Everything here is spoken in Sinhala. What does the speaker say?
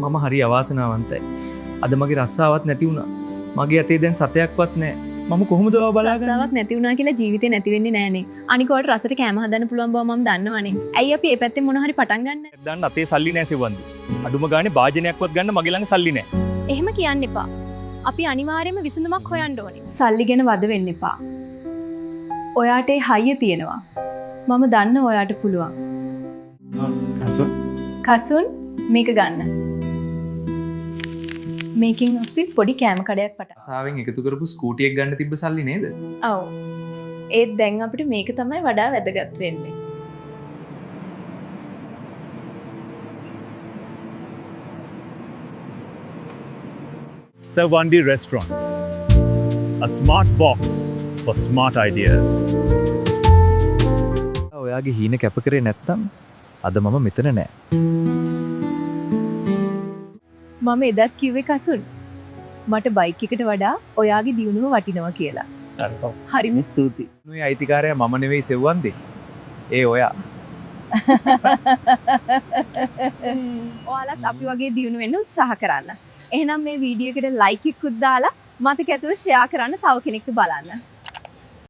මම හරි අවාසනාවන්තයි. අද මගේ රස්සාවක් නැති වුණා. මගේ අතේ දැන් සතයක්වත් නැහැ. මම කොහොමද ඔය බලාගන්නේ? රස්සාවක් නැති වුණා කියලා ජීවිතේ නැති වෙන්නේ නැහනේ. අනිකෝට රසට කැම හදන්න පුළුවන් බව මම දන්නවනේ. ඇයි අපි මේ පැත්තෙන් මොන හරි පටන් ගන්න? දැන් අතේ සල්ලි නැහැ සෙවන්දි. අඩුම ගානේ භාජනයක්වත් ගන්න මගේ ළඟ සල්ලි නැහැ. එහෙම කියන්න එපා. අපි අනිවාර්යයෙන්ම විසඳුමක් හොයන්න ඕනේ. සල්ලි ගැන වද වෙන්න එපා. ඔයාට ඒ හයිය තියෙනවා. මම දන්න ඔයාට පුළුවන්. කසුන් මේක ගන්න. මේකෙන් අපි පොඩි කෑම කඩයක් පටන්. අසාවෙන් එකතු කරපු ස්කූටි එක ගන්න තිබ්බ සල්ලි නේද? ඔව්. ඒත් දැන් අපිට මේක තමයි වඩා වැදගත් වෙන්නේ. Savandi Restaurants, a smart box for smart ideas. ඔයාගේ හීන කැප කරේ නැත්තම් අද මම මෙතන නෑ. මම එදත් කිව්වේ කසුන්. මට බයික් එකට වඩා ඔයාගේ දියුණුව වටිනවා කියලා. හරිම ස්තුතියි. නුයි අයිතිකාරයා මම නෙවෙයි සෙව්වන්දේ. ඒ ඔයා. ඔයාලත් අපි වගේ දියුණු වෙන්න උත්සාහ කරන්න. එහෙනම් මේ වීඩියෝ එකට ලයික් එකකුත් දාලා මතක ඇතුව ෂෙයා කරන්න තව කෙනෙක්ට බලන්න.